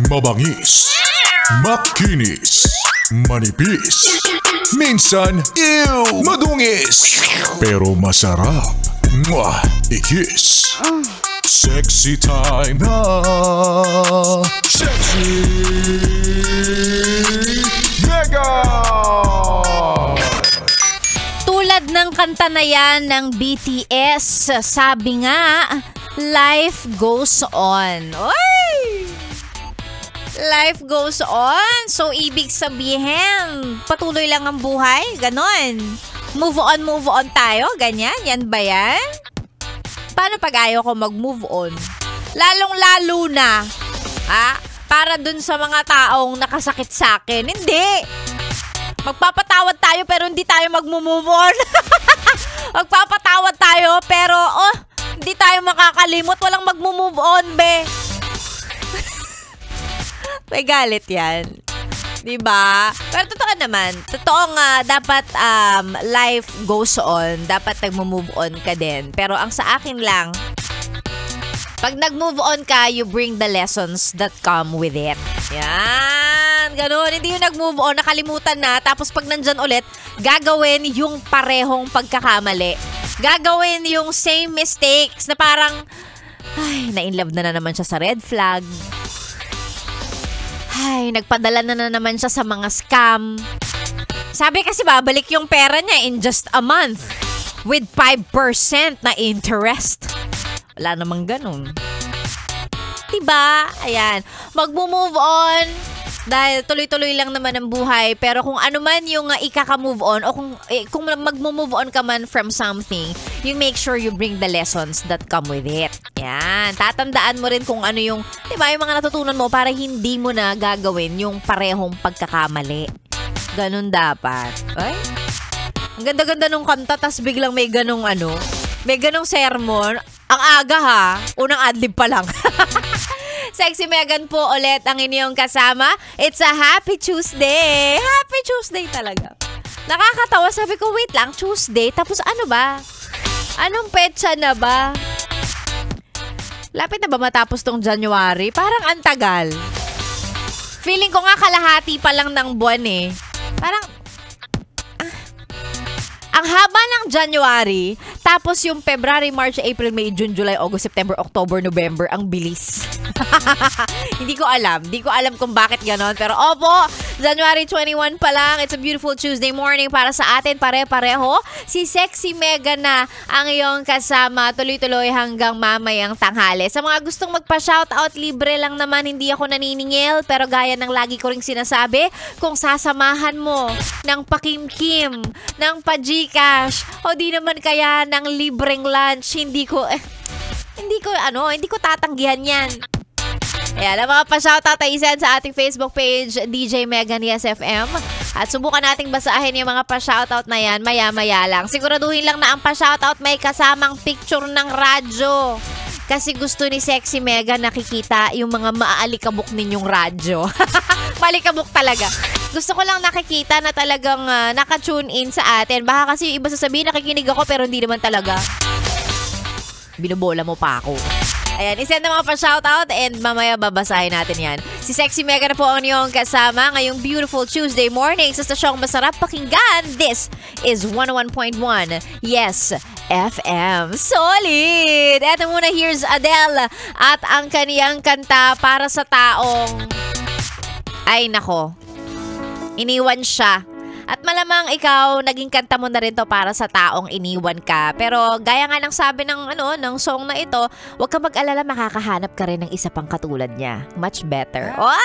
Mabangis, makinis, manipis, minsan, madungis, pero masarap. Mwah! I-kiss. Sexy time na. Sexy Mega! Tulad ng kanta na yan ng BTS, sabi nga, life goes on. Oy! Life goes on. So, ibig sabihin, patuloy lang ang buhay? Ganon. Move on tayo? Ganyan? Yan ba yan? Paano pag ayaw ko mag-move on? Lalong-lalo na. Para dun sa mga taong nakasakit sa akin. Hindi. Magpapatawad tayo pero hindi tayo mag-move on. Magpapatawad tayo pero hindi tayo makakalimot. Walang mag-move on, be. May galit yan. Diba? Pero totoo naman. Totoo nga, dapat life goes on. Dapat nag-move on ka din. Pero ang sa akin lang, pag nag-move on ka, you bring the lessons that come with it. Yan. Ganun. Hindi yung nag-move on, nakalimutan na. Tapos pag nandyan ulit, gagawin yung parehong pagkakamali. Gagawin yung same mistakes na parang, na-inlove na naman siya sa red flag. Nagpadala na naman siya sa mga scam. Sabi kasi babalik yung pera niya in just a month with 5% na interest. Wala namang ganun. Diba? Ayan. Mag-move on dahil tuloy-tuloy lang naman ang buhay. Pero kung ano man yung ikaka-move on o kung mag-move on ka man from something, you make sure you bring the lessons that come with it. Yan. Tatandaan mo rin kung ano yung, diba, yung mga natutunan mo para hindi mo na gagawin yung parehong pagkakamali. Ganun dapat. Ay? Ang ganda-ganda nung kanta, tas biglang may ganung may ganung sermon. Ang aga ha. Unang adlib pa lang. Sexy Megan po ulit ang inyong kasama. It's a happy Tuesday. Happy Tuesday talaga. Nakakatawa. Sabi ko, wait lang, Tuesday. Tapos ano ba? Anong petsa na ba? Lapit na ba matapos tong January? Parang antagal. Feeling ko nga kalahati pa lang ng buwan eh. Parang, ang haba ng January, tapos yung February, March, April, May, June, July, August, September, October, November, ang bilis. Hindi ko alam. Hindi ko alam kung bakit ganon. Pero opo, January 21 pa lang. It's a beautiful Tuesday morning para sa atin. Pare-pareho. Si Sexy Mega na ang iyong kasama. Tuloy-tuloy hanggang mamayang tanghali. Sa mga gustong magpa-shoutout, libre lang naman. Hindi ako naniningil. Pero gaya ng lagi ko ring sinasabi, kung sasamahan mo ng pakimkim, ng pa-Gcash, o di naman kaya ng libreng lunch, hindi ko tatanggihan yan. Ayan, ang mga pa-shoutout ay isend sa ating Facebook page, DJ Megan Yes FM. At subukan nating basahin yung mga pa-shoutout na yan, maya-maya lang. Siguraduhin lang na ang pa-shoutout may kasamang picture ng radyo. Kasi gusto ni Sexy Megan nakikita yung mga maaalikabok ninyong radyo. Malikabok talaga. Gusto ko lang nakikita na talagang naka-tune in sa atin. Baka kasi yung iba sasabihin nakikinig ako pero hindi naman talaga. Binubola mo pa ako. Ayan, isend na mga pa-shoutout and mamaya babasahin natin yan. Si Sexy Mega na po ang inyong kasama ngayong beautiful Tuesday morning sa stasyong masarap pakinggan. This is 101.1 Yes FM. Solid! Eto muna, here's Adele at ang kaniyang kanta para sa taong ay nako, iniwan siya. At malamang ikaw, naging kanta mo na rin to para sa taong iniwan ka. Pero gaya nga ng sabi ng song na ito, huwag ka mag-alala, makakahanap ka rin ng isa pang katulad niya. Much better. Wow!